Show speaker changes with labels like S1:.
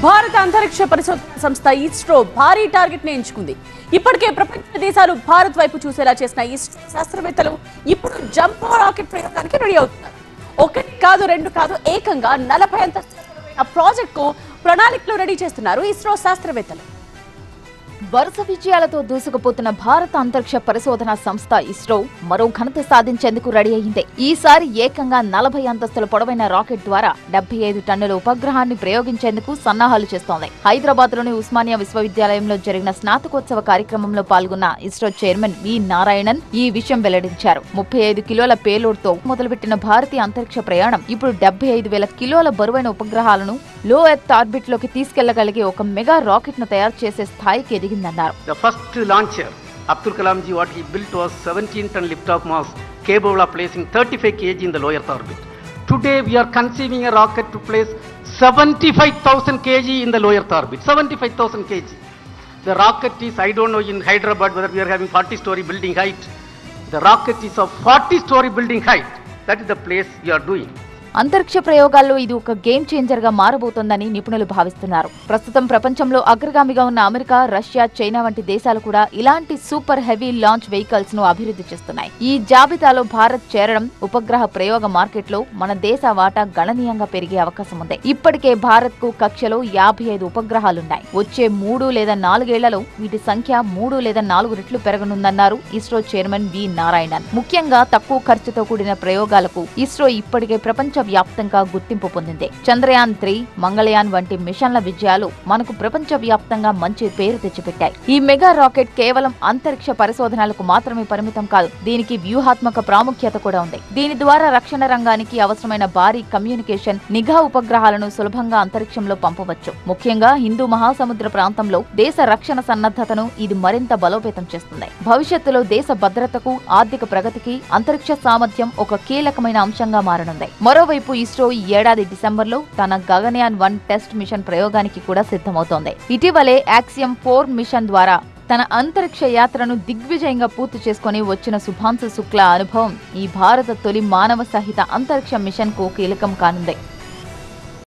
S1: భారత అంతరిక్ష పరిశోధన సంస్థ ఇస్రో భారీ టార్గెట్ ని ఎంచుకుంది. ఇప్పటికే ప్రపంచ దేశాలు భారత్ వైపు చూసేలా చేసిన ఇస్రో శాస్త్రవేత్తలు ఇప్పుడు జంబో రాకెట్ ప్రయోగానికి రెడీ అవుతున్నారు. ఒకటి కాదు, రెండు కాదు, ఏకంగా 40 అంతస్తుల ప్రాజెక్టుకు ప్రణాళికలు రెడీ చేస్తున్నారు ఇస్రో శాస్త్రవేత్తలు.
S2: వరుస విజయాలతో దూసుకుపోతున్న భారత అంతరిక్ష పరిశోధన సంస్థ ఇస్రో మరో ఘనత సాధించేందుకు రెడీ అయింది. ఈసారి ఏకంగా 40 అంతస్తుల పొడవైన రాకెట్ ద్వారా 75 టన్నుల ఉపగ్రహాన్ని ప్రయోగించేందుకు సన్నాహాలు చేస్తోంది. హైదరాబాద్ లోని ఉస్మానియా విశ్వవిద్యాలయంలో జరిగిన స్నాతకోత్సవ కార్యక్రమంలో పాల్గొన్న ఇస్రో చైర్మన్ వి నారాయణన్ ఈ విషయం వెల్లడించారు. 35 కిలోల పేలోడ్ తో మొదలుపెట్టిన భారతీయ అంతరిక్ష ప్రయాణం ఇప్పుడు 75,000 కిలోల బరువైన ఉపగ్రహాలను లో ఎర్త్ ఆర్బిట్ లోకి తీసుకెళ్లగలిగే ఒక మెగా రాకెట్ ను తయారు చేసే స్థాయికి ఎదిగిందన్నారు.
S3: The first launcher, Abdul Kalam ji, what he built was 17-ton lift-off mass capable of placing 35 kg in the low Earth orbit. Today we are conceiving a rocket to place 75,000 kg in the low Earth orbit. 75,000 kg. The rocket is, I don't know in Hyderabad whether we are having 40-story building height. The rocket is of 40-story building height. That is the place we are doing.
S2: అంతరిక్ష ప్రయోగాల్లో ఇది ఒక game changer గా మారబోతోందని నిపుణులు భావిస్తున్నారు. ప్రస్తుతం ప్రపంచంలో అగ్రగామిగా ఉన్న అమెరికా, రష్యా, చైనా వంటి దేశాలు కూడా ఇలాంటి సూపర్ హెవీ లాంచ్ వెహికల్స్ ను అభివృద్ధి చేస్తున్నాయి. ఈ జాబితాలో భారత్ చేరడం ఉపగ్రహ ప్రయోగ మార్కెట్ లో మన దేశ వాటా గణనీయంగా పెరిగే అవకాశం ఉంది. ఇప్పటికే భారత్ కు కక్షలో 55 ఉపగ్రహాలున్నాయి. వచ్చే 3 లేదా 4 ఏళ్లలో వీటి సంఖ్య 3 లేదా 4 రెట్లు పెరగనుందన్నారు ఇస్రో చైర్మన్ వి నారాయణన్. ముఖ్యంగా తక్కువ ఖర్చుతో కూడిన ప్రయోగాలకు ఇస్రో ఇప్పటికే ప్రపంచ వ్యాప్తంగా గుర్తింపు పొందింది. చంద్రయాన్ 3, మంగళయాన్ వంటి మిషన్ల విజయాలు మనకు ప్రపంచ వ్యాప్తంగా మంచి పేరు తెచ్చిపెట్టాయి. ఈ మెగా రాకెట్ కేవలం అంతరిక్ష పరిశోధనలకు మాత్రమే పరిమితం కాదు. దీనికి వ్యూహాత్మక ప్రాముఖ్యత కూడా ఉంది. దీని ద్వారా రక్షణ రంగానికి అవసరమైన భారీ కమ్యూనికేషన్, నిఘా ఉపగ్రహాలను సులభంగా అంతరిక్షంలో పంపవచ్చు. ముఖ్యంగా హిందూ మహాసముద్ర ప్రాంతంలో దేశ రక్షణ సన్నద్ధతను ఇది మరింత బలోపేతం చేస్తుంది. భవిష్యత్తులో దేశ భద్రతకు, ఆర్థిక ప్రగతికి అంతరిక్ష సామర్థ్యం ఒక కీలకమైన అంశంగా మారనుంది. మరోవైపు ఇస్రో ఈ ఏడాది డిసెంబర్లో తన గగన్యాన్ 1 టెస్ట్ మిషన్ ప్రయోగానికి కూడా సిద్ధమవుతోంది. ఇటీవలే యాక్సియం 4 మిషన్ ద్వారా తన అంతరిక్ష యాత్రను దిగ్విజయంగా పూర్తి చేసుకుని వచ్చిన శుభాంశు శుక్లా అనుభవం ఈ భారత తొలి మానవ సహిత అంతరిక్ష మిషన్ కు కీలకం కానుంది.